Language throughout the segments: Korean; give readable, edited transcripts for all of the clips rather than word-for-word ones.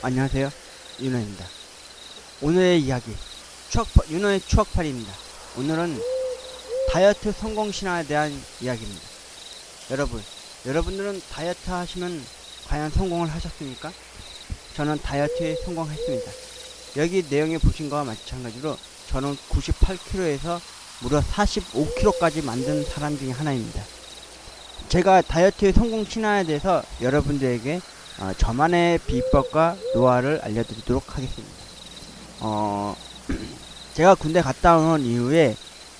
안녕하세요, 윤호입니다. 오늘의 이야기, 윤호의 추억팔이입니다. 오늘은 다이어트 성공 신화에 대한 이야기입니다. 여러분들은 다이어트 하시면 과연 성공을 하셨습니까? 저는 다이어트에 성공했습니다. 여기 내용에 보신 거와 마찬가지로 저는 98kg에서 무려 45kg까지 만든 사람 중에 하나입니다. 제가 다이어트의 성공 신화에 대해서 여러분들에게 저만의 비법과 노하우를 알려드리도록 하겠습니다. 제가 군대 갔다 온 이후에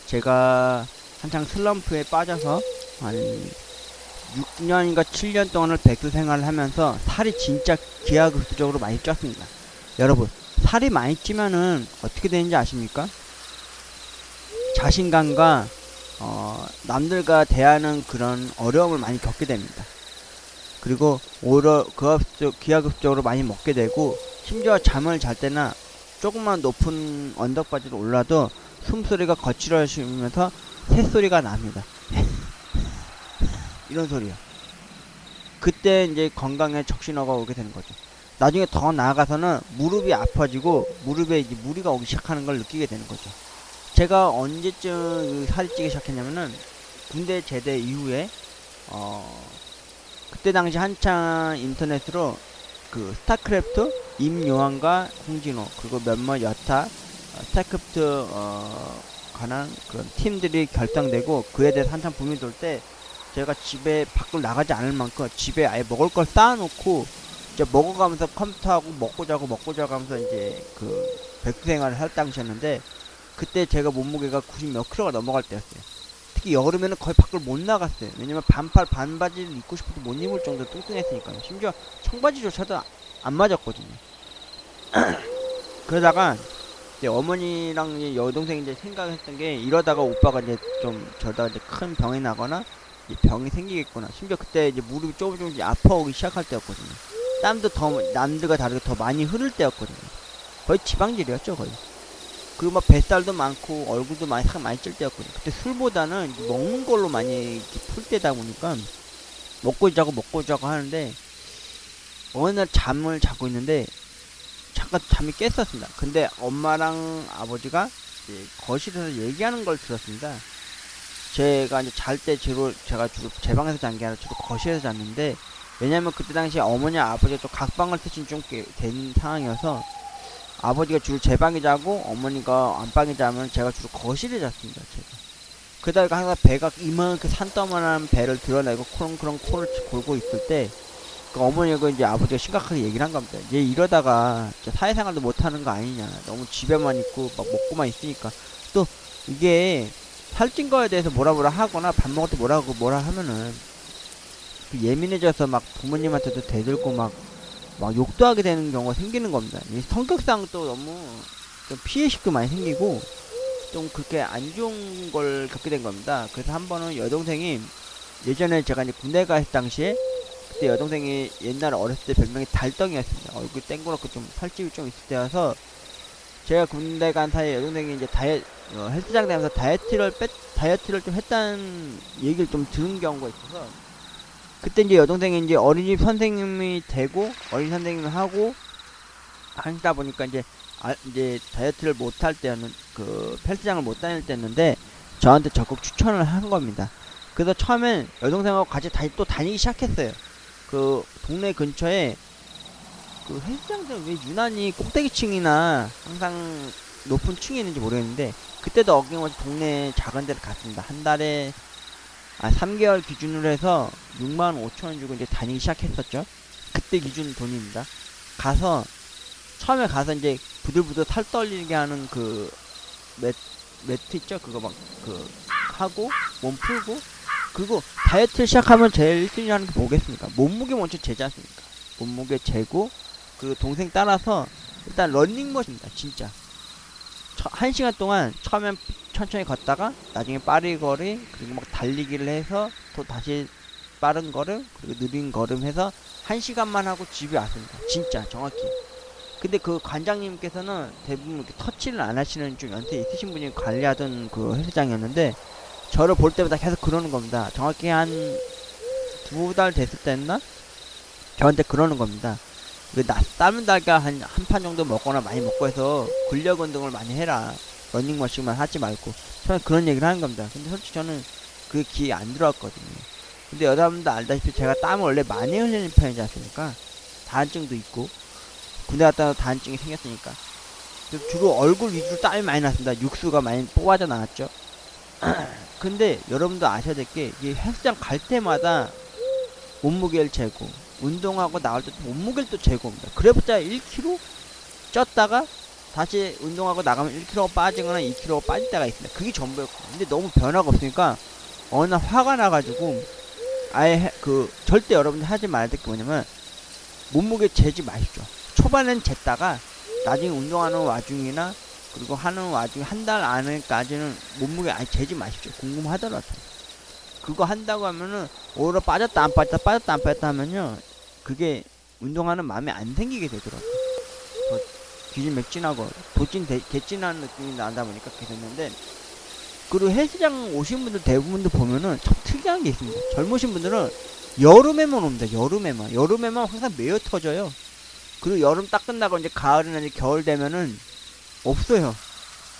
제가 한창 슬럼프에 빠져서 한 6년인가 7년 동안을 백수 생활을 하면서 살이 진짜 기하급수적으로 많이 쪘습니다. 여러분, 살이 많이 찌면은 어떻게 되는지 아십니까? 자신감과 남들과 대하는 그런 어려움을 많이 겪게 됩니다. 그리고 오히려 기하급수적으로 많이 먹게 되고, 심지어 잠을 잘 때나 조금만 높은 언덕바지로 올라도 숨소리가 거칠어지면서 새소리가 납니다. 이런 소리요. 그때 이제 건강에 적신호가 오게 되는 거죠. 나중에 더 나아가서는 무릎이 아파지고 무릎에 이제 무리가 오기 시작하는 걸 느끼게 되는 거죠. 제가 언제쯤 살이 찌기 시작했냐면은 군대 제대 이후에 그때 당시 한창 인터넷으로 그 스타크래프트 임요한과 홍진호 그리고 몇몇 여타 스타크래프트 관한 그런 팀들이 결성되고 그에 대해서 한참 붐이 돌 때 제가 집에 밖을 나가지 않을 만큼 집에 아예 먹을 걸 쌓아놓고 이제 먹어가면서 컴퓨터하고 먹고 자고 하면서 이제 그 백수 생활을 할 당시였는데, 그때 제가 몸무게가 90 몇 킬로가 넘어갈 때였어요. 특히 여름에는 거의 밖을 못 나갔어요. 왜냐면 반팔 반바지를 입고 싶어도 못 입을 정도로 뚱뚱했으니까요. 심지어 청바지조차도 안 맞았거든요. 그러다가 이제 어머니랑 이제 여동생이 이제 생각했던 게, 이러다가 오빠가 이제 좀 저러다가 이제 큰 병이 나거나 병이 생기겠구나. 심지어 그때 이제 무릎이 조금씩 아파오기 시작할 때였거든요. 땀도 더 남들과 다르게 더 많이 흐를 때였거든요. 거의 지방질이었죠, 거의. 그리고 막 뱃살도 많고 얼굴도 살 많이 찔 때였거든요. 그때 술보다는 먹는 걸로 많이 풀 때다 보니까 먹고 자고 하는데, 어느 날 잠을 자고 있는데 잠깐 잠이 깼었습니다. 근데 엄마랑 아버지가 이제 거실에서 얘기하는 걸 들었습니다. 제가 이제 잘 때 제가 주로 제 방에서 잔 게 아니라 주로 거실에서 잤는데, 왜냐면 그때 당시에 어머니 아버지가 좀 각방을 쓰신 좀 된 상황이어서 아버지가 주로 제 방에 자고 어머니가 안방에 자면 제가 주로 거실에 잤습니다. 제가. 그러다가 항상 배가 이만큼 산더만한 배를 드러내고 코롱코롱 코를 골고 있을 때, 그 어머니가 이제 아버지가 심각하게 얘기를 한 겁니다. 얘 이러다가 사회생활도 못하는 거 아니냐. 너무 집에만 있고 막 먹고만 있으니까. 또 이게 살찐 거에 대해서 뭐라 하거나 밥 먹을 때 뭐라 하면은 그 예민해져서 막 부모님한테도 대들고 막 욕도 하게 되는 경우가 생기는 겁니다. 이 성격상 또 너무 좀 피해식도 많이 생기고 좀 그렇게 안 좋은 걸 겪게 된 겁니다. 그래서 한 번은 여동생이, 예전에 제가 이제 군대 갔을 당시에 그때 여동생이 옛날에 어렸을 때 별명이 달덩이였습니다. 얼굴 땡그랗고 좀 살집이 좀 있을 때여서, 제가 군대 간 사이에 여동생이 이제 헬스장 다니면서 다이어트를 좀 했다는 얘기를 좀 들은 경우가 있어서, 그때 이제 여동생이 이제 어린이집 선생님이 되고 어린이 선생님을 하고 하다 보니까 이제 다이어트를 못할 때는 그 헬스장을 못 다닐 때였는데 저한테 적극 추천을 한 겁니다. 그래서 처음엔 여동생하고 같이 또 다니기 시작했어요. 그 동네 근처에 그 헬스장들은 왜 유난히 꼭대기층이나 항상 높은 층이 있는지 모르겠는데, 그때도 어김없이 동네 작은 데를 갔습니다. 한 달에 3개월 기준으로 해서 65,000원 주고 이제 다니기 시작했었죠. 그때 기준 돈입니다. 처음에 가서 이제 부들부들 살 떨리게 하는 그 매트 있죠? 그거 하고, 몸 풀고, 그리고 다이어트를 시작하면 제일 1등이 하는 게 뭐겠습니까? 몸무게 먼저 재지 않습니까? 몸무게 재고, 그 동생 따라서 일단 러닝머신입니다. 진짜. 1시간 동안 처음엔 천천히 걷다가 나중에 빠른 거리, 그리고 막 달리기를 해서 또 다시 빠른 걸음, 그리고 느린 걸음 해서 1시간만 하고 집에 왔습니다. 진짜 정확히. 근데 그 관장님께서는 대부분 이렇게 터치를 안 하시는 좀 연세 있으신 분이 관리하던 그 헬스장이었는데, 저를 볼 때마다 계속 그러는 겁니다. 정확히 한 2달 됐을 때였나? 저한테 그러는 겁니다. 땀을 달까 한 판 정도 먹거나 많이 먹고 해서 근력 운동을 많이 해라. 러닝머신만 하지 말고. 저는 그런 얘기를 하는 겁니다. 근데 솔직히 저는 그게 귀에 안 들어왔거든요. 근데 여러분도 알다시피 제가 땀을 원래 많이 흘리는 편이지 않습니까? 다한증도 있고, 군대 갔다 와서 다한증이 생겼으니까. 그래서 주로 얼굴 위주로 땀이 많이 났습니다. 육수가 많이 뽑아져 나왔죠. 근데 여러분도 아셔야 될 게, 이 헬스장 갈 때마다 몸무게를 재고, 운동하고 나올 때 몸무게를 또 재고입니다. 그래봤자 1kg 쪘다가 다시 운동하고 나가면 1kg가 빠지거나 2kg가 빠질 때가 있습니다. 그게 전부였거든요. 근데 너무 변화가 없으니까 어느 날 화가 나가지고 아예 절대 여러분들 하지 말아야 될 게 뭐냐면 몸무게 재지 마십시오. 초반엔 쟀다가 나중에 운동하는 와중이나 그리고 하는 와중에 한 달 안에까지는 몸무게 아예 재지 마십시오. 궁금하더라도. 그거 한다고 하면은 오히려 빠졌다 안 빠졌다 빠졌다 안 빠졌다 하면요 그게 운동하는 마음이 안 생기게 되더라고요. 기진맥진하고 개찐하는 느낌이 나다 보니까 그렇게 됐는데, 그리고 헬스장 오신 분들 대부분도 보면은 참 특이한 게 있습니다. 젊으신 분들은 여름에만 옵니다. 여름에만 항상 매어 터져요. 그리고 여름 딱 끝나고 이제 가을이나 이제 겨울 되면은 없어요.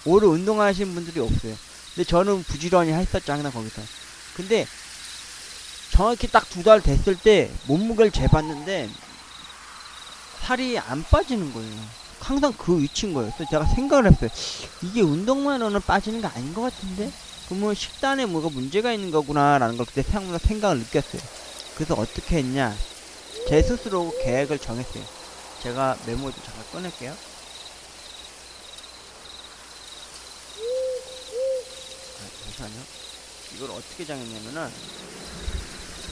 오히려 운동하시는 분들이 없어요. 근데 저는 부지런히 했었죠, 항상 거기서. 근데 정확히 딱 2달 됐을 때 몸무게를 재봤는데 살이 안 빠지는 거예요. 항상 그 위치인 거예요. 그래서 제가 생각을 했어요. 이게 운동만으로는 빠지는 게 아닌 것 같은데? 그러면 식단에 뭐가 문제가 있는 거구나 라는 걸 그때 생각을 느꼈어요. 그래서 어떻게 했냐, 제 스스로 계획을 정했어요. 제가 메모 좀 잠깐 꺼낼게요. 잠시만요. 이걸 어떻게 정했냐면은,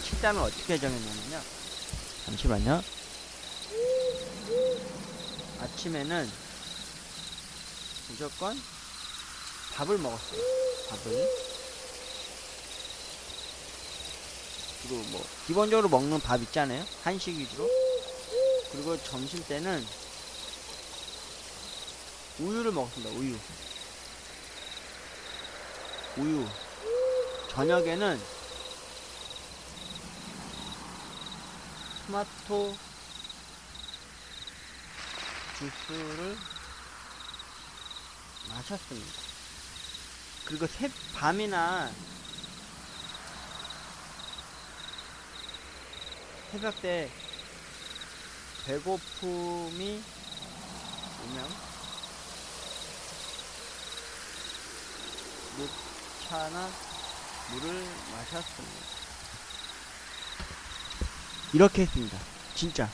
식단을 어떻게 정했냐면요, 잠시만요. 아침에는 무조건 밥을 먹었어요. 밥을. 그리고 뭐 기본적으로 먹는 밥 있잖아요. 한식 위주로. 그리고 점심 때는 우유를 먹었습니다. 우유. 저녁에는 토마토 주스를 마셨습니다. 그리고 밤이나 새벽 때 배고픔이 오면 녹차나 물을 마셨습니다. 이렇게 했습니다. 진짜.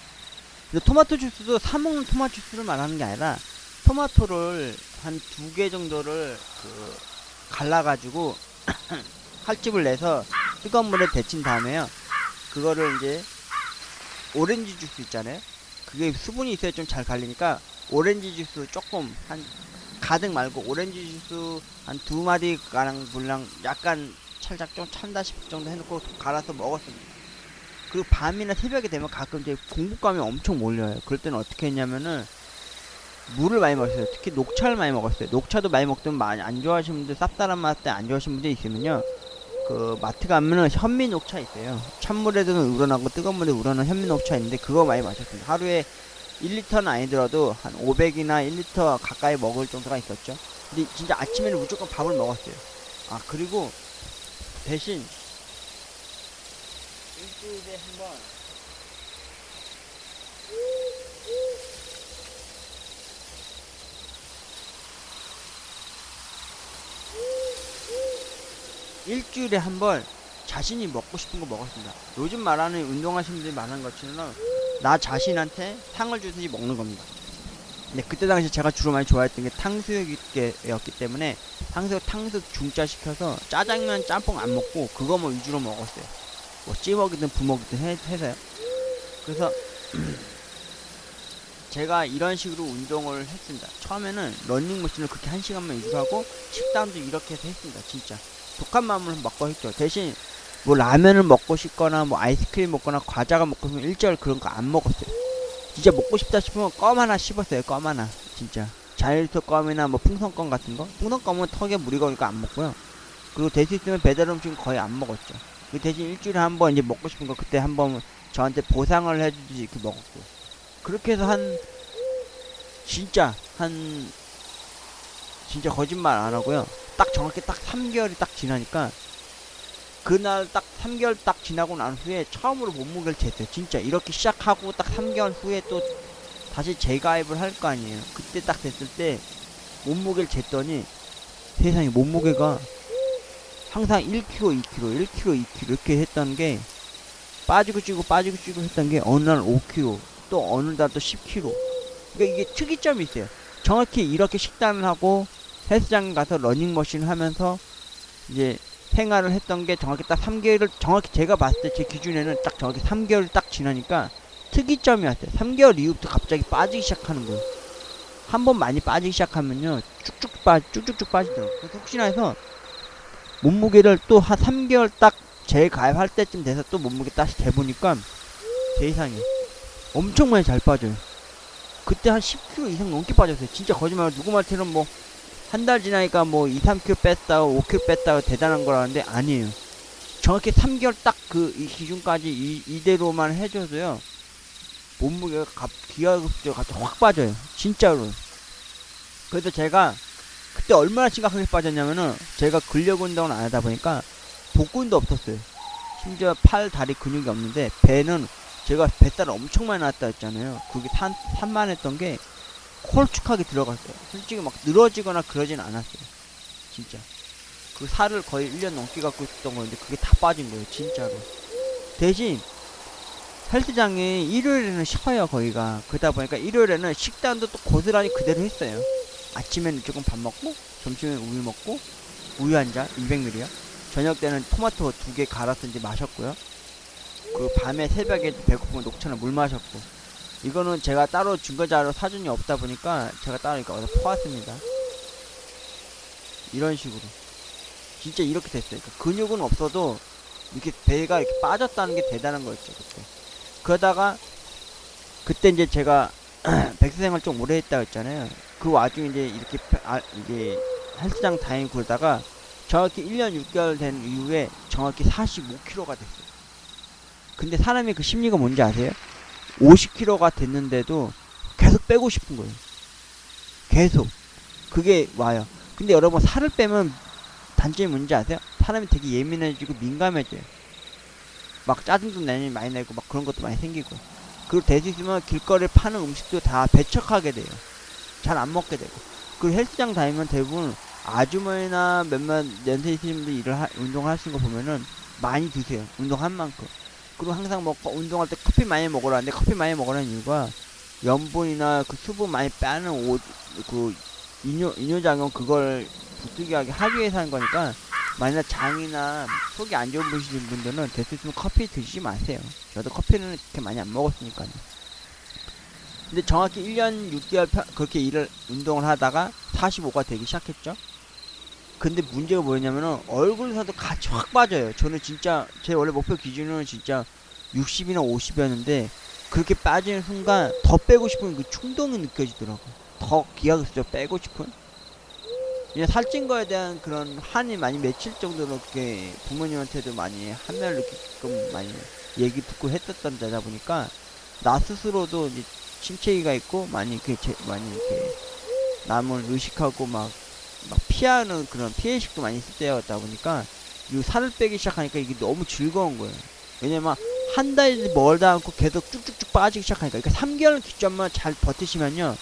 토마토 주스도 사먹는 토마토 주스를 말하는 게 아니라, 토마토를 한 2개 정도를 갈라가지고 칼집을 내서 뜨거운 물에 데친 다음에요, 그거를 이제 오렌지 주스 있잖아요. 그게 수분이 있어야 좀 잘 갈리니까 오렌지 주스 조금, 한 가득 말고 오렌지 주스 한 2마디 가량 물량 약간 살짝 좀 찬다 싶을 정도 해놓고 갈아서 먹었습니다. 그리고 밤이나 새벽에 되면 가끔 이제 공복감이 엄청 몰려요. 그럴 때는 어떻게 했냐면은 물을 많이 마셨어요. 특히 녹차를 많이 먹었어요. 녹차도 많이 먹던 많이 안 좋아하시는 분들, 쌉쌀한 맛 때 안 좋아하시는 분들 있으면요, 마트 가면은 현미 녹차 있어요. 찬물에도 우러나고 뜨거운 물에 우러나는 현미 녹차 있는데 그거 많이 마셨습니다. 하루에 1리터는 아니더라도 한 500이나 1리터 가까이 먹을 정도가 있었죠. 근데 진짜 아침에는 무조건 밥을 먹었어요. 그리고 대신 일주일에 한번 자신이 먹고 싶은 거 먹었습니다. 요즘 말하는 운동하시는 분들이 말하는 것처럼 나 자신한테 상을 주듯이 먹는 겁니다. 근데 그때 당시 제가 주로 많이 좋아했던 게 탕수육이었기 때문에 탕수육 중짜 시켜서 짜장면 짬뽕 안 먹고 그거 뭐 위주로 먹었어요. 뭐 찌먹이든 부먹이든 해서요. 그래서 제가 이런 식으로 운동을 했습니다. 처음에는 러닝머신을 그렇게 1시간만 위주로 하고 식단도 이렇게 해서 했습니다. 진짜 독한 마음을 먹고 했죠. 대신 뭐 라면을 먹고 싶거나 뭐 아이스크림 먹거나 과자가 먹고 싶으면 일절 그런 거 안 먹었어요. 진짜 먹고 싶다 싶으면 껌 하나 씹었어요. 껌 하나. 진짜 자일토 껌이나 뭐 풍선껌 같은 거. 풍선껌은 턱에 무리 거니까 안 먹고요. 그리고 될 수 있으면 배달 음식은 거의 안 먹었죠. 그 대신 일주일에 한 번 이제 먹고 싶은 거 그때 한번 저한테 보상을 해주듯이 이렇게 먹었고. 그렇게 해서 진짜 진짜 거짓말 안 하고요. 딱 정확히 딱 3개월이 딱 지나니까 그날 딱 3개월 딱 지나고 난 후에 처음으로 몸무게를 쟀어요. 진짜 이렇게 시작하고 딱 3개월 후에 또 다시 재가입을 할 거 아니에요. 그때 딱 됐을 때 몸무게를 쟀더니 세상에 몸무게가 항상 1kg, 2kg, 1kg, 2kg 이렇게 했던 게 빠지고 찌고 빠지고 찌고 했던 게 어느 날 5kg, 또 어느 날 또 10kg. 그러니까 이게 특이점이 있어요. 정확히 이렇게 식단을 하고 헬스장 가서 러닝머신 하면서 이제 생활을 했던 게 정확히 딱 3개월을 정확히 제가 봤을 때 제 기준에는 딱 정확히 3개월 딱 지나니까 특이점이 왔어요. 3개월 이후부터 갑자기 빠지기 시작하는 거예요. 한번 많이 빠지기 시작하면요 쭉쭉쭉 빠지더라고요. 그래서 혹시나 해서 몸무게를 또 한 3개월 딱 재가입할 때쯤 돼서 또 몸무게 다시 재보니까 세상에 엄청 많이 잘 빠져요. 그때 한 10kg 이상 넘게 빠졌어요. 진짜 거짓말. 누구 말처럼 뭐 한 달 지나니까 뭐 2, 3kg 뺐다가 5kg 뺐다가 대단한 거라는데 아니에요. 정확히 3개월 딱 그 이 기준까지 이대로만 해줘도요 몸무게가 기하급수적으로 갑자기 확 빠져요. 진짜로. 그래서 제가 그때 얼마나 심각하게 빠졌냐면은 제가 근력 운동을 안 하다 보니까 복근도 없었어요. 심지어 팔, 다리 근육이 없는데 배는 제가 뱃살을 엄청 많이 나왔다 했잖아요. 그게 산만했던 게 콜쭉하게 들어갔어요. 솔직히 막 늘어지거나 그러진 않았어요. 진짜. 그 살을 거의 1년 넘게 갖고 있었던 건데 그게 다 빠진 거예요. 진짜로. 대신 헬스장이 일요일에는 쉬어요. 거기가. 그러다 보니까 일요일에는 식단도 또 고스란히 그대로 했어요. 아침에는 조금 밥 먹고 점심에 우유 먹고 우유 한 잔 200ml요. 저녁 때는 토마토 2개 갈아서 이제 마셨고요. 그 밤에 새벽에 배고프면 녹차나 물 마셨고. 이거는 제가 따로 증거자료 사준이 없다 보니까 제가 따로 이렇게 어디서 퍼왔습니다. 이런 식으로 진짜 이렇게 됐어요. 그러니까 근육은 없어도 이렇게 배가 이렇게 빠졌다는 게 대단한 거였죠. 그때. 그러다가 그때 이제 제가 백수 생활 좀 오래 했다고 했잖아요. 그 와중에 이제 이렇게 이제 헬스장 다니고 그러다가 정확히 1년 6개월 된 이후에 정확히 45kg가 됐어요. 근데 사람이 그 심리가 뭔지 아세요? 50kg가 됐는데도 계속 빼고 싶은 거예요. 계속. 그게 와요. 근데 여러분 살을 빼면 단점이 뭔지 아세요? 사람이 되게 예민해지고 민감해져요. 막 짜증도 많이 내고 막 그런 것도 많이 생기고. 그리고 될 수 있으면 길거리에 파는 음식도 다 배척하게 돼요. 잘 안 먹게 되고. 그리고 헬스장 다니면 대부분 아주머니나 몇몇 연세 있으신 분들 운동을 하시는 거 보면은 많이 드세요. 운동한 만큼. 그리고 항상 뭐 운동할 때 커피 많이 먹으라는데 커피 많이 먹으라는 이유가 염분이나 그 수분 많이 빼는 그 이뇨작용 그걸 부득이하게 하기 위해서 하는 거니까 만약 장이나 속이 안 좋은 분들은 될 수 있으면 커피 드시지 마세요. 저도 커피는 그렇게 많이 안 먹었으니까요. 근데 정확히 1년 6개월 그렇게 운동을 하다가 45가 되기 시작했죠. 근데 문제가 뭐였냐면은 얼굴에서도 같이 확 빠져요. 저는 진짜 제 원래 목표 기준은 진짜 60이나 50이었는데 그렇게 빠지는 순간 더 빼고 싶은 그 충동이 느껴지더라고. 더 기하급수적으로 빼고 싶은. 그냥 살찐 거에 대한 그런 한이 많이 맺힐 정도로 그렇게 부모님한테도 많이 한매를 느끼게끔 많이 얘기 듣고 했었던 데다 보니까 나 스스로도 이제 침체기가 있고 많이 많이 이렇게 남을 의식하고 막 피하는 그런 피해의식도 많이 있을 때였다 보니까 이 살을 빼기 시작하니까 이게 너무 즐거운 거예요. 왜냐면 한 달 멀다 않고 계속 쭉쭉쭉 빠지기 시작하니까. 그러니까 3개월 기점만 잘 버티시면요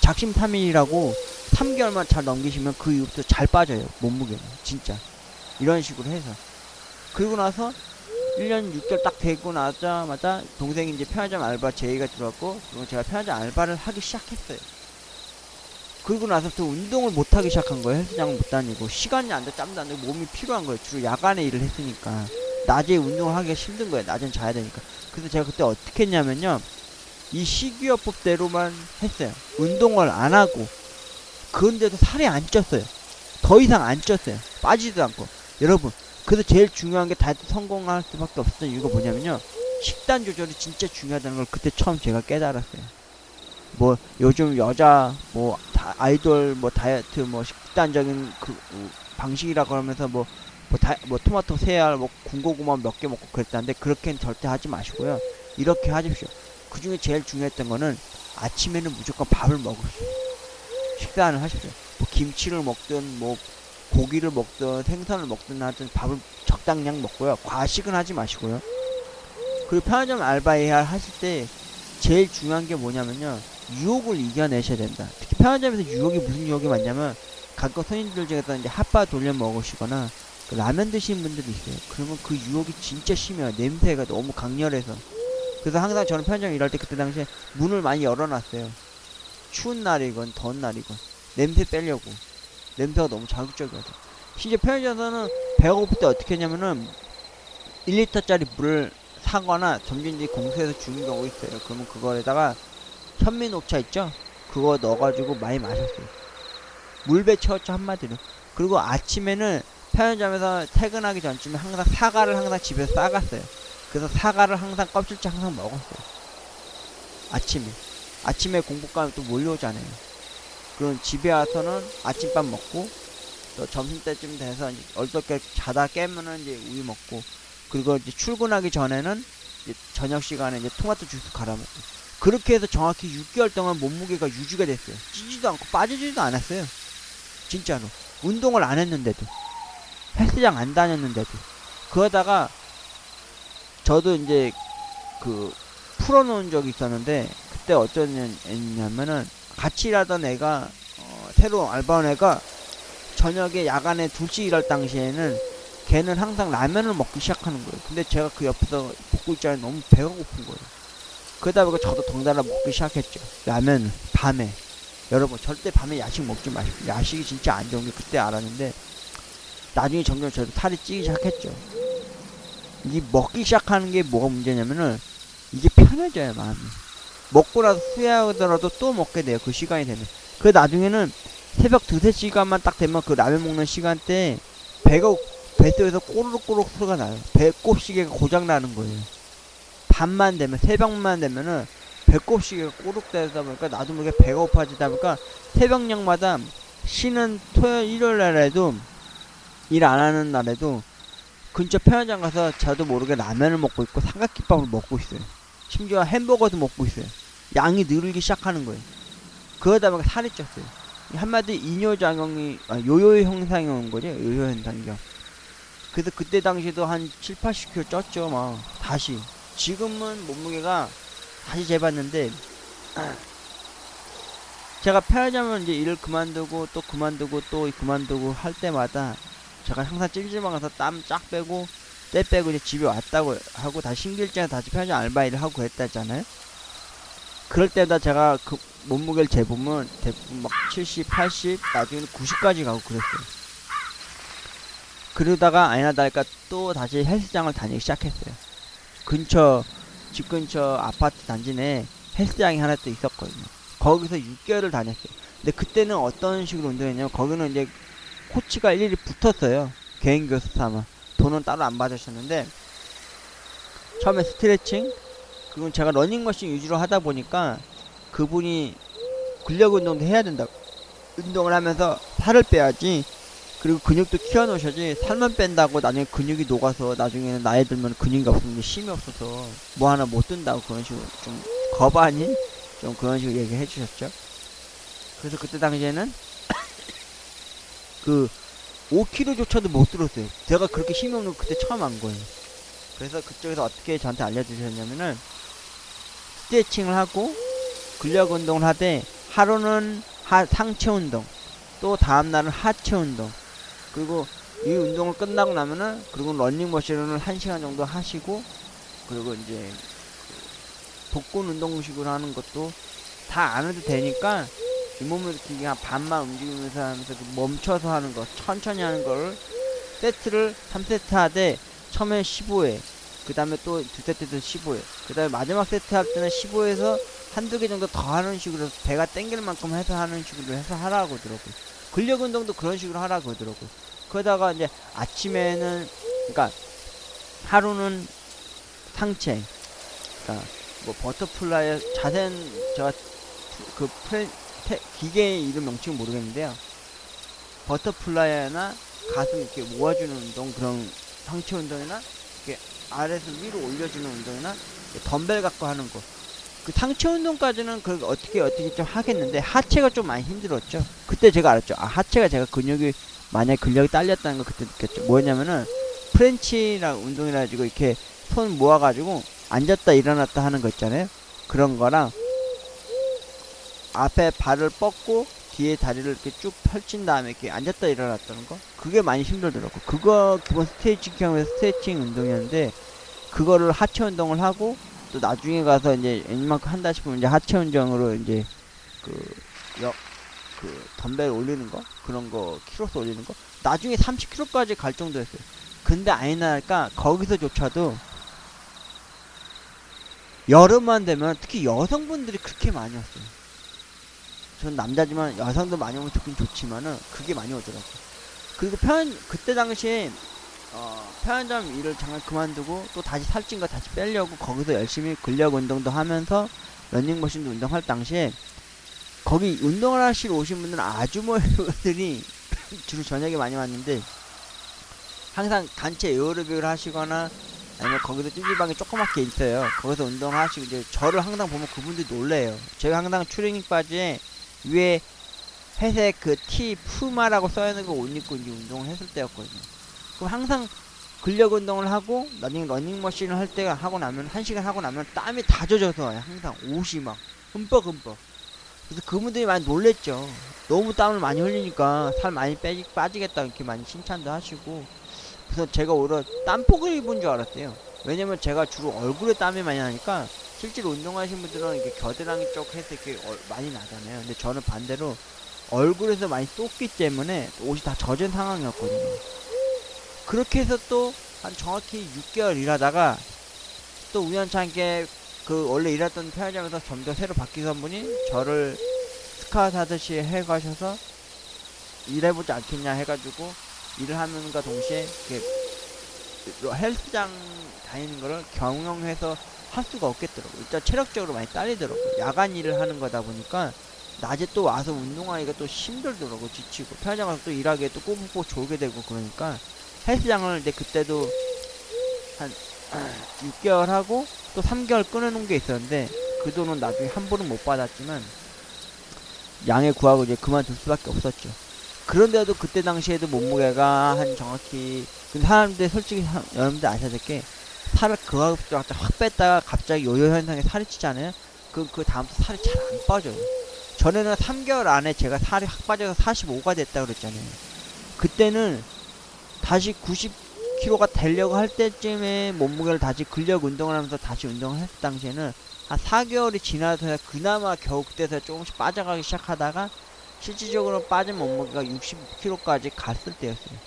작심삼일이라고 3개월만 잘 넘기시면 그 이후부터 잘 빠져요. 몸무게는 진짜 이런 식으로 해서. 그리고 나서 1년 6개월 딱 되고 나자마자 동생이 이제 편의점 알바 제의가 들어왔고 그리고 제가 편의점 알바를 하기 시작했어요. 그리고 나서부터 운동을 못하기 시작한 거예요. 헬스장을 못 다니고 시간이 안 돼, 짬도 안 되고 몸이 필요한 거예요. 주로 야간에 일을 했으니까 낮에 운동을 하기가 힘든 거예요. 낮엔 자야 되니까. 그래서 제가 그때 어떻게 했냐면요 이 식이요법대로만 했어요. 운동을 안 하고. 그런데도 살이 안 쪘어요. 더 이상 안 쪘어요. 빠지지도 않고. 여러분 그래서 제일 중요한 게 다이어트 성공할 수밖에 없었던 이유가 뭐냐면요 식단 조절이 진짜 중요하다는 걸 그때 처음 제가 깨달았어요. 뭐 요즘 여자 뭐 아이돌 뭐 다이어트 뭐 식단적인 그 방식이라 그러면서 뭐 토마토 3알 뭐 군고구마 몇 개 먹고 그랬다는데 그렇게는 절대 하지 마시고요. 이렇게 하십시오. 그 중에 제일 중요했던 거는 아침에는 무조건 밥을 먹으세요. 식사를 하십시오. 뭐 김치를 먹든 뭐 고기를 먹든 생선을 먹든 하여튼 밥을 적당량 먹고요. 과식은 하지 마시고요. 그리고 편의점 알바를 하실 때 제일 중요한 게 뭐냐면요, 유혹을 이겨내셔야 된다. 특히 편의점에서 유혹이 무슨 유혹이 많냐면, 가끔 손님들 중에서 이제 핫바 돌려 먹으시거나 그 라면 드시는 분들이 있어요. 그러면 그 유혹이 진짜 심해요. 냄새가 너무 강렬해서. 그래서 항상 저는 편의점 일할 때 그때 당시에 문을 많이 열어놨어요. 추운 날이건 더운 날이건 냄새 빼려고. 냄새가 너무 자극적이어서. 심지어 편의점에서는 배가 고플 때 어떻게 했냐면은 1리터짜리 물을 사거나 점주님들이 공수해서 주는 경우 있어요. 그러면 그거에다가 현미 녹차 있죠? 그거 넣어가지고 많이 마셨어요. 물배 채웠죠, 한마디로. 그리고 아침에는 편의점에서 퇴근하기 전쯤에 항상 사과를 항상 집에서 싸갔어요. 그래서 사과를 항상 껍질째 항상 먹었어요. 아침에 공복감이 또 몰려오잖아요. 그럼 집에 와서는 아침밥 먹고, 또 점심때쯤 돼서 이제 얼떨결에 자다 깨면은 이제 우유 먹고, 그리고 이제 출근하기 전에는 이제 저녁 시간에 이제 토마토 주스 갈아 먹고. 그렇게 해서 정확히 6개월 동안 몸무게가 유지가 됐어요. 찌지도 않고 빠지지도 않았어요. 진짜로. 운동을 안 했는데도, 헬스장 안 다녔는데도. 그러다가 저도 이제 그 풀어놓은 적이 있었는데, 그때 어쩌냐면은 같이 일하던 애가 새로 알바온 애가 저녁에 야간에 2시 일할 당시에는 걔는 항상 라면을 먹기 시작하는 거예요. 근데 제가 그 옆에서 먹고 있자니 너무 배가 고픈 거예요. 그러다 보니까 저도 덩달아 먹기 시작했죠. 라면을 밤에. 여러분 절대 밤에 야식 먹지 마십시오. 야식이 진짜 안 좋은 게 그때 알았는데, 나중에 점점 저도 살이 찌기 시작했죠. 이 먹기 시작하는 게 뭐가 문제냐면은 이게 편해져요, 마음이. 먹고 나서 후회하더라도 또 먹게 돼요, 그 시간이 되면. 그 나중에는 새벽 2-3시간만 딱 되면 그 라면 먹는 시간대에 뱃속에서 꼬르륵꼬르륵 소리가 나요. 배꼽시계가 고장나는 거예요. 밤만 되면, 새벽만 되면은 배꼽시계가 꼬르륵대다 보니까 나도 모르게 배가 고파지다 보니까 새벽녘마다 쉬는 토요일 일요일 날에도, 일 안 하는 날에도 근처 편의점 가서 저도 모르게 라면을 먹고 있고 삼각김밥을 먹고 있어요. 심지어 햄버거도 먹고 있어요. 양이 늘기 시작하는 거예요. 그러다 보니까 살이 쪘어요. 한마디 이뇨작용이, 요요 현상이 온 거죠. 요요 현상이요. 그래서 그때 당시에도 한 7-80kg 쪘죠. 막 다시. 지금은 몸무게가 다시 재봤는데, 제가 편의점은 이제 일을 그만두고 또 그만두고 또 그만두고 할 때마다 제가 항상 찜질방가서 땀 쫙 빼고 때 빼고 이제 집에 왔다고 하고 다시 신길장에 다시 편의점 알바 일을 하고 그랬다잖아요. 그럴 때마다 제가 그 몸무게를 재보면 대부분 막 70, 80, 나중에는 90까지 가고 그랬어요. 그러다가 아니나 다를까 또 다시 헬스장을 다니기 시작했어요. 집 근처 아파트 단지 내에 헬스장이 하나 또 있었거든요. 거기서 6개월을 다녔어요. 근데 그때는 어떤 식으로 운동했냐면, 거기는 이제 코치가 일일이 붙었어요. 개인 교수 삼아. 돈은 따로 안 받으셨는데, 처음에 스트레칭, 그건 제가 러닝머신 위주로 하다 보니까 그분이 근력 운동도 해야 된다고. 운동을 하면서 살을 빼야지, 그리고 근육도 키워놓으셔야지, 살만 뺀다고 나중에 근육이 녹아서 나중에는 나이 들면 근육이 없으면 힘이 없어서 뭐 하나 못 든다고, 그런 식으로 좀 거부 아닌 좀 그런 식으로 얘기해 주셨죠. 그래서 그때 당시에는 그 5kg조차도 못 들었어요. 제가 그렇게 힘이 없는 거 그때 처음 한 거예요. 그래서 그쪽에서 어떻게 저한테 알려주셨냐면은, 스트레칭을 하고 근력 운동을 하되 하루는 상체 운동, 또 다음날은 하체 운동, 그리고 이 운동을 끝나고 나면은 그리고 러닝머신을 1시간 정도 하시고, 그리고 이제 복근 운동식으로 하는 것도 다 안 해도 되니까 이 몸을 이렇게 한 반만 움직이면서 하면서 멈춰서 하는 거, 천천히 하는 걸 세트를 3세트 하되 처음에 15회, 그 다음에 또 2세트에서 15회, 그 다음에 마지막 세트 할 때는 15회에서 한두 개 정도 더 하는 식으로 배가 땡길 만큼 해서 하는 식으로 해서 하라고 하더라고요. 근력 운동도 그런 식으로 하라고 하더라고요. 그러다가 이제 아침에는, 그러니까 하루는 상체, 그러니까 뭐 버터플라이, 자세한 제가 그 기계 이름 명칭은 모르겠는데요. 버터플라이나 가슴 이렇게 모아주는 운동, 그런 상체 운동이나 이렇게 아래에서 위로 올려주는 운동이나 덤벨 갖고 하는 거, 그 상체 운동까지는 그 어떻게 좀 하겠는데 하체가 좀 많이 힘들었죠. 그때 제가 알았죠. 아, 하체가 제가 근육이 만약 근력이 딸렸다는 걸 그때 느꼈죠. 뭐냐면은 프렌치랑 운동이라 가지고 이렇게 손 모아가지고 앉았다 일어났다 하는 거 있잖아요. 그런 거랑 앞에 발을 뻗고 뒤에 다리를 이렇게 쭉 펼친 다음에 이렇게 앉았다 일어났다는 거, 그게 많이 힘들더라고. 그거 기본 스트레칭형의 스트레칭 운동이었는데 그거를 하체 운동을 하고 또 나중에 가서 이제 웬만큼 한다 싶으면 이제 하체 운동으로 이제 그, 그 덤벨 올리는 거, 그런 거 키로수 올리는 거, 나중에 30kg까지 갈 정도였어요. 근데 아니나니까 거기서조차도 여름만 되면 특히 여성분들이 그렇게 많이 왔어요. 전 남자지만 여성도 많이 오면 좋긴 좋지만은 그게 많이 오더라고. 그리고 그때 당시에 편의점 일을 잠깐 그만두고 또 다시 살찐 거 다시 빼려고 거기서 열심히 근력 운동도 하면서 런닝머신도 운동할 당시에 거기 운동을 하시러 오신 분들은 아주머니들이 주로 저녁에 많이 왔는데 항상 단체 에어로빅을 하시거나 아니면 거기서 찜질방이 조그맣게 있어요. 거기서 운동을 하시고 이제 저를 항상 보면 그분들이 놀래요. 제가 항상 트레이닝 바지에 위에 회색 그 티 푸마라고 써있는 거 옷 입고 이제 운동을 했을 때였거든요. 그럼 항상 근력 운동을 하고 러닝머신을 할 때가 하고 나면 1시간 하고 나면 땀이 다 젖어서 와요. 항상 옷이 막 흠뻑흠뻑. 그래서 그분들이 많이 놀랬죠. 너무 땀을 많이 흘리니까 살 많이 빠지겠다 이렇게 많이 칭찬도 하시고. 그래서 제가 오히려 땀복을 입은 줄 알았대요. 왜냐면 제가 주로 얼굴에 땀이 많이 나니까 실제로 운동하시는 분들은 이렇게 겨드랑이 쪽 해서 이렇게 많이 나잖아요. 근데 저는 반대로 얼굴에서 많이 쏟기 때문에 옷이 다 젖은 상황이었거든요. 그렇게 해서 또 한 정확히 6개월 일하다가 또 우연찮게 그 원래 일했던 편의점에서 점점 새로 바뀌신 분이 저를 스카우트 하듯이 해가셔서 일해보지 않겠냐 해가지고 일을 하는가 동시에 이렇게 헬스장 다니는 거를 경영해서 할 수가 없겠더라고요. 일단 체력적으로 많이 딸리더라고요. 야간 일을 하는 거다 보니까 낮에 또 와서 운동하기가 또 힘들더라고요. 지치고 편의점 가서 또 일하기에 또 꼬북꼬북 졸게 되고 그러니까 헬스장을 근데 그때도 한 6개월 하고 또 3개월 끊어놓은 게 있었는데 그 돈은 나중에 환불은 못 받았지만 양해 구하고 이제 그만둘 수밖에 없었죠. 그런데도 그때 당시에도 몸무게가 한 정확히, 근데 사람들 솔직히 여러분들 아셔야 될 게 살을 그거부터 확 뺐다가 갑자기 요요 현상에 살이 찌잖아요. 그 다음부터 살이 잘 안 빠져요. 전에는 3개월 안에 제가 살이 확 빠져서 45가 됐다 그랬잖아요. 그때는 다시 90kg가 되려고 할 때쯤에 몸무게를 다시 근력 운동을 하면서 다시 운동을 했을 당시에는 한 4개월이 지나서야 그나마 겨우 그때서 조금씩 빠져가기 시작하다가 실질적으로 빠진 몸무게가 60kg까지 갔을 때였어요.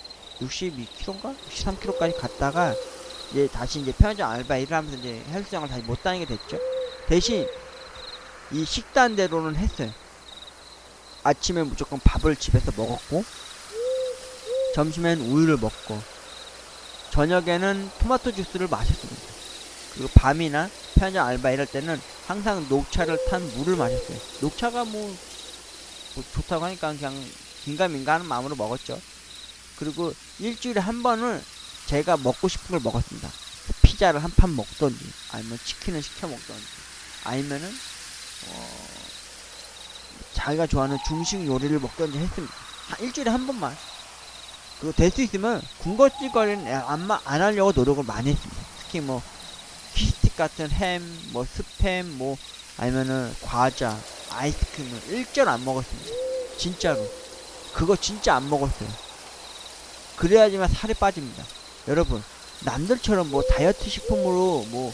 62kg인가? 63kg까지 갔다가 이제 다시 이제 편의점 알바 일을 하면서 이제 헬스장을 다시 못 다니게 됐죠. 대신 이 식단대로는 했어요. 아침에 무조건 밥을 집에서 먹었고 점심엔 우유를 먹고 저녁에는 토마토 주스를 마셨습니다. 그리고 밤이나 편의점 알바 이럴 때는 항상 녹차를 탄 물을 마셨어요. 녹차가 뭐 좋다고 하니까 그냥 긴가민가 하는 마음으로 먹었죠. 그리고 일주일에 한 번을 제가 먹고 싶은 걸 먹었습니다. 피자를 한 판 먹던지 아니면 치킨을 시켜 먹던지 아니면은 자기가 좋아하는 중식 요리를 먹던지 했습니다. 일주일에 한 번만. 그리고 될 수 있으면 군것질거리는 안 하려고 노력을 많이 했습니다. 특히 뭐 키스틱 같은 햄, 뭐 스팸, 뭐 아니면은 과자, 아이스크림을 일절 안 먹었습니다. 진짜로. 그거 진짜 안 먹었어요. 그래야지만 살이 빠집니다. 여러분, 남들처럼 뭐 다이어트 식품으로 뭐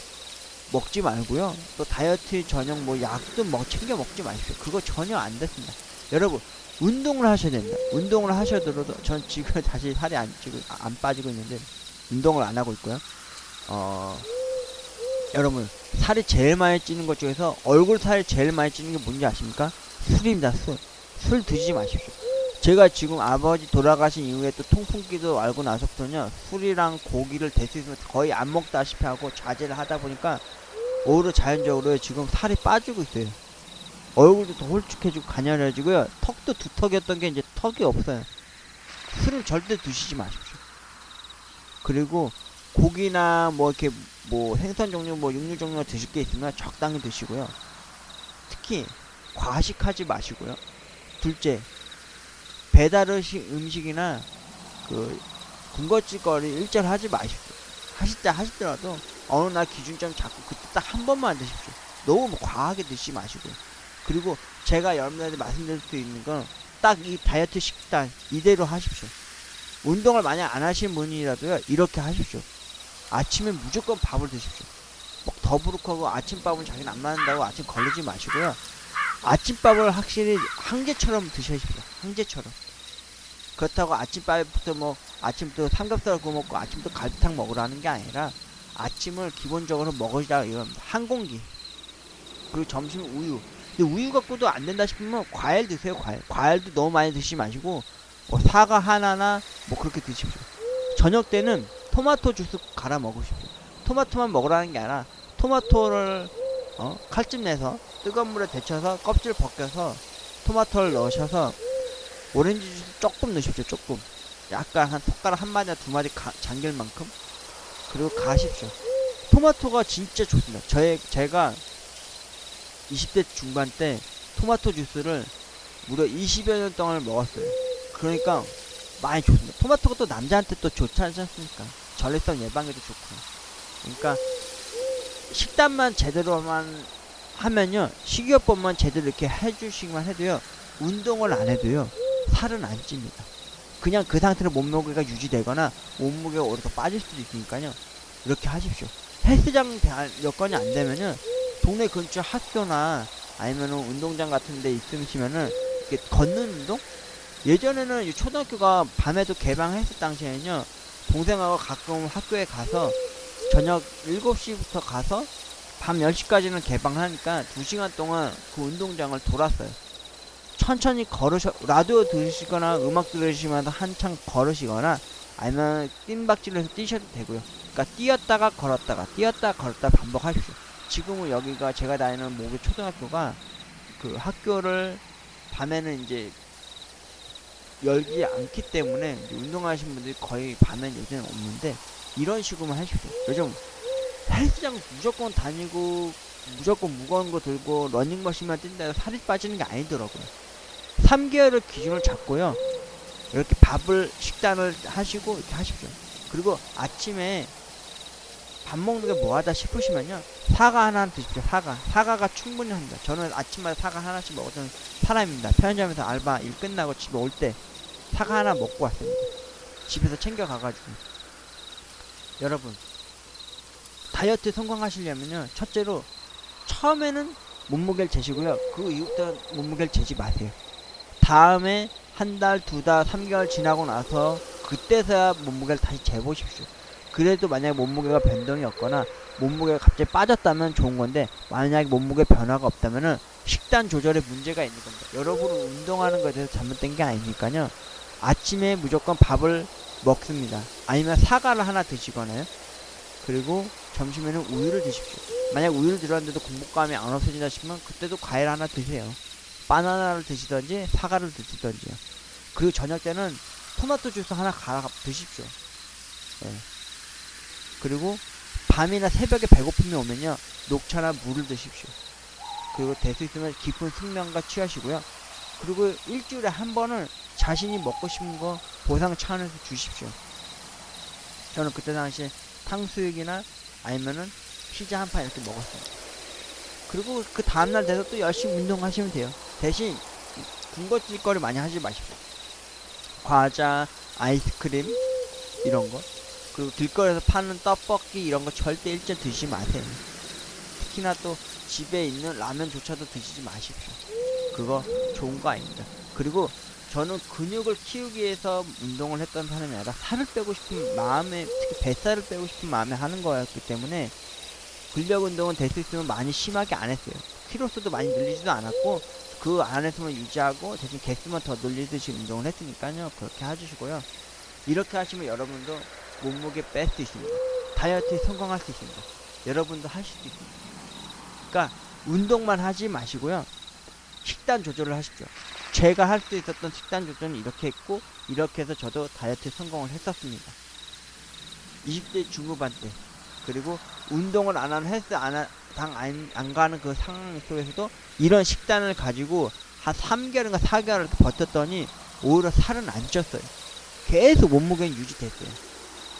먹지 말고요. 또 다이어트 전용 뭐 약도 챙겨 먹지 마십시오. 그거 전혀 안 됐습니다. 여러분, 운동을 하셔야 됩니다. 운동을 하셔도 전 지금 다시 살이 안 빠지고 있는데 운동을 안 하고 있고요. 여러분, 살이 제일 많이 찌는 것 중에서 얼굴 살이 제일 많이 찌는 게 뭔지 아십니까? 술입니다. 술 드시지 마십시오. 제가 지금 아버지 돌아가신 이후에 또 통풍기도 알고 나서부터는요, 술이랑 고기를 될 수 있으면 거의 안 먹다시피 하고 자제를 하다 보니까 오히려 자연적으로 지금 살이 빠지고 있어요. 얼굴도 더 홀쭉해지고 가녀려지고요. 턱도 두턱이었던 게 이제 턱이 없어요. 술을 절대 드시지 마십시오. 그리고 고기나 뭐 이렇게 뭐 생선 종류 뭐 육류 종류가 드실 게 있으면 적당히 드시고요. 특히 과식하지 마시고요. 둘째, 배달 음식이나 그 군것질거리 일절 하지 마십시오. 하시더라도 어느 날 기준점 잡고 그때 딱 한 번만 드십시오. 너무 뭐 과하게 드시지 마시고요. 그리고 제가 여러분들한테 말씀드릴 수 있는 건 딱 이 다이어트 식단 이대로 하십시오. 운동을 만약 안 하시는 분이라도요, 이렇게 하십시오. 아침에 무조건 밥을 드십시오. 뭐 더부룩하고 아침밥은 자기는 안 맞는다고 아침 걸리지 마시고요. 아침밥을 확실히 항제처럼 드셔십시오. 항제처럼. 그렇다고 아침밥부터 뭐 아침부터 삼겹살 구워 먹고 아침부터 갈비탕 먹으라는 게 아니라 아침을 기본적으로 먹으시라 이겁니다. 한 공기. 그리고 점심 우유. 근데 우유 갖고도 안 된다 싶으면 과일 드세요. 과일도 너무 많이 드시지 마시고 뭐 사과 하나나 뭐 그렇게 드십시오. 저녁 때는 토마토 주스 갈아 먹으십시오. 토마토만 먹으라는 게 아니라 토마토를 칼집 내서 뜨거운 물에 데쳐서 껍질 벗겨서 토마토를 넣으셔서 오렌지 주스 조금 넣으십시오. 조금. 약간 한 숟가락 한 마디나 두 마디 잠길 만큼. 그리고 가십시오. 토마토가 진짜 좋습니다. 제가 20대 중반 때 토마토 주스를 무려 20여 년 동안 먹었어요. 그러니까 많이 좋습니다. 토마토가 또 남자한테 또 좋지 않습니까? 전립선 예방에도 좋고. 그러니까 식단만 제대로만 하면요, 식이요법만 제대로 이렇게 해주시기만 해도요, 운동을 안 해도요 살은 안 찝니다. 그냥 그 상태로 몸무게가 유지되거나 몸무게가 오히려 더 빠질 수도 있으니까요, 이렇게 하십시오. 헬스장 여건이 안 되면은 동네 근처 학교나 아니면은 운동장 같은 데 있으시면은 이렇게 걷는 운동? 예전에는 초등학교가 밤에도 개방했을 당시에는요, 동생하고 가끔 학교에 가서 저녁 7시부터 가서 밤 10시까지는 개방하니까 2시간 동안 그 운동장을 돌았어요. 천천히 라디오 들으시거나 음악 들으시면서 한창 걸으시거나 아니면 뜀박질해서 뛰셔도 되고요. 그러니까 뛰었다가 걸었다 반복하십시오. 지금은 여기가 제가 다니는 모교 초등학교가 그 학교를 밤에는 이제 열지 않기 때문에 운동하시는 분들이 거의 밤에는 요새는 없는데 이런 식으로만 하십시오. 요즘 헬스장 무조건 다니고 무조건 무거운 거 들고 러닝머신만 뛴다 해서 살이 빠지는 게 아니더라고요. 3개월을 기준을 잡고요, 이렇게 식단을 하시고 이렇게 하십시오. 그리고 아침에 밥 먹는 게 뭐하다 싶으시면요, 사과 하나 드십시오. 사과가 충분히 합니다. 저는 아침마다 사과 하나씩 먹었던 사람입니다. 편의점에서 알바 일 끝나고 집에 올 때 사과 하나 먹고 왔습니다. 집에서 챙겨가가지고. 여러분, 다이어트 성공하시려면요, 첫째로 처음에는 몸무게를 재시고요, 그 이후부터 몸무게를 재지 마세요. 다음에 한 달, 2달, 3개월 지나고 나서 그때서야 몸무게를 다시 재보십시오. 그래도 만약에 몸무게가 변동이 없거나 몸무게가 갑자기 빠졌다면 좋은 건데, 만약에 몸무게 변화가 없다면은 식단 조절에 문제가 있는 겁니다. 여러분은 운동하는 것에 대해서 잘못된 게 아니니까요, 아침에 무조건 밥을 먹습니다. 아니면 사과를 하나 드시거나요, 그리고 점심에는 우유를 드십시오. 만약 우유를 들었는데도 공복감이 안 없어진다 싶으면 그때도 과일 하나 드세요. 바나나를 드시던지 사과를 드시던지요. 그리고 저녁 때는 토마토 주스 하나 갈아 드십시오. 네. 그리고 밤이나 새벽에 배고픔이 오면요, 녹차나 물을 드십시오. 그리고 될 수 있으면 깊은 숙면과 취하시고요. 그리고 일주일에 한 번은 자신이 먹고 싶은 거 보상 차원에서 주십시오. 저는 그때 당시에 탕수육이나 아니면은 피자 한 판 이렇게 먹었습니다. 그리고 그 다음날 돼서 또 열심히 운동하시면 돼요. 대신 군것질거리 많이 하지 마십시오. 과자, 아이스크림 이런 거, 그리고 길거리에서 파는 떡볶이 이런 거 절대 일절 드시지 마세요. 특히나 또 집에 있는 라면조차도 드시지 마십시오. 그거 좋은 거 아닙니다. 그리고 저는 근육을 키우기 위해서 운동을 했던 사람이 아니라 살을 빼고 싶은 마음에, 특히 뱃살을 빼고 싶은 마음에 하는 거였기 때문에 근력 운동은 될 수 있으면 많이 심하게 안 했어요. 키로수도 많이 늘리지도 않았고 그 안에서만 유지하고 대신 개수만 더 늘리듯이 운동을 했으니까요, 그렇게 해주시고요. 이렇게 하시면 여러분도 몸무게 뺄 수 있습니다. 다이어트에 성공할 수 있습니다. 여러분도 하실 수 있습니다. 그러니까 운동만 하지 마시고요, 식단 조절을 하십시오. 제가 할 수 있었던 식단 조절은 이렇게 했고, 이렇게 해서 저도 다이어트에 성공을 했었습니다. 20대 중후반 때. 그리고 운동을 안 하는 당 안 가는 그 상황 속에서도 이런 식단을 가지고 한 3개월인가 4개월을 버텼더니 오히려 살은 안 쪘어요. 계속 몸무게는 유지됐어요.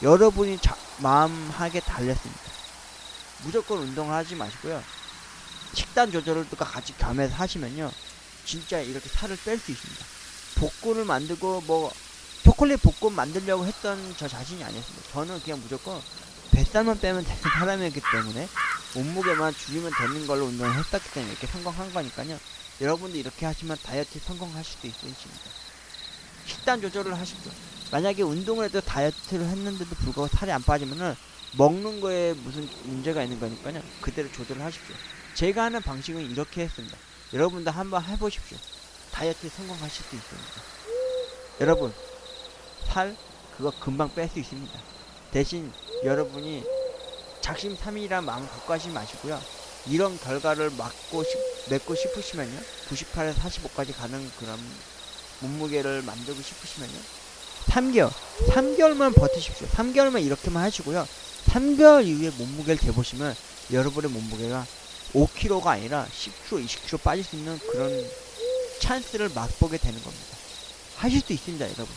여러분이 마음하게 달렸습니다. 무조건 운동을 하지 마시고요. 식단 조절을 또 같이 겸해서 하시면요. 진짜 이렇게 살을 뺄 수 있습니다. 복근을 만들고 뭐 초콜릿 복근 만들려고 했던 저 자신이 아니었습니다. 저는 그냥 무조건 뱃살만 빼면 되는 사람이었기 때문에 몸무게만 줄이면 되는 걸로 운동을 했었기 때문에 이렇게 성공한 거니까요. 여러분도 이렇게 하시면 다이어트에 성공할 수도 있습니다. 식단 조절을 하십시오. 만약에 운동을 해도 다이어트를 했는데도 불구하고 살이 안 빠지면은 먹는 거에 무슨 문제가 있는 거니까요. 그대로 조절을 하십시오. 제가 하는 방식은 이렇게 했습니다. 여러분도 한번 해보십시오. 다이어트에 성공하실 수 있습니다. 여러분, 살 그거 금방 뺄 수 있습니다. 대신 여러분이 작심삼일이란 마음 갖고 하시지 마시고요. 이런 결과를 맺고 싶으시면요. 98에서 45까지 가는 그런 몸무게를 만들고 싶으시면요. 3개월만 버티십시오. 3개월만 이렇게만 하시고요. 3개월 이후에 몸무게를 재보시면 여러분의 몸무게가 5kg가 아니라 10kg, 20kg 빠질 수 있는 그런 찬스를 맛보게 되는 겁니다. 하실 수 있습니다, 여러분.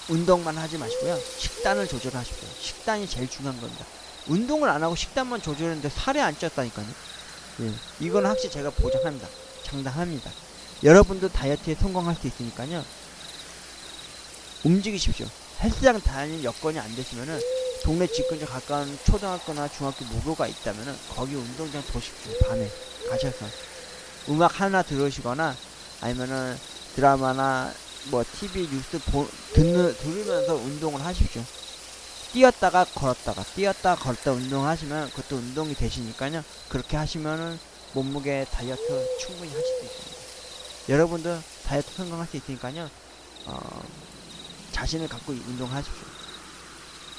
운동만 하지 마시고요. 식단을 조절하십시오. 식단이 제일 중요한 겁니다. 운동을 안 하고 식단만 조절했는데 살이 안 쪘다니까요. 예, 이건 확실히 제가 보장합니다. 장담합니다. 여러분도 다이어트에 성공할 수 있으니까요. 움직이십시오. 헬스장 다니는 여건이 안 되시면은 동네 집 근처 가까운 초등학교나 중학교 무교가 있다면은 거기 운동장 보십시오. 밤에 가셔서 음악 하나 들으시거나 아니면은 드라마나 뭐 TV 뉴스 들으면서 운동을 하십시오. 뛰었다가 걸었다 운동을 하시면 그것도 운동이 되시니까요. 그렇게 하시면은 몸무게 다이어트 충분히 하실 수 있습니다. 여러분도 다이어트 성공할 수 있으니까요. 자신을 갖고 운동하십시오.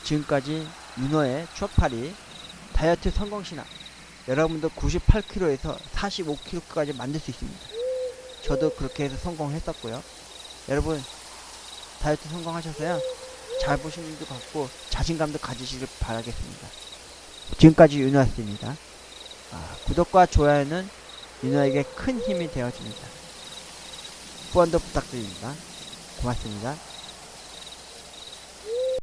지금까지 윤호의 추억팔이 다이어트 성공신학. 여러분도 98kg에서 45kg까지 만들 수 있습니다. 저도 그렇게 해서 성공했었고요. 여러분 다이어트 성공하셔서요. 잘 보시는 분도 같고 자신감도 가지시길 바라겠습니다. 지금까지 윤호였습니다. 구독과 좋아요는 윤호에게 큰 힘이 되어줍니다. 후원도 부탁드립니다. 고맙습니다.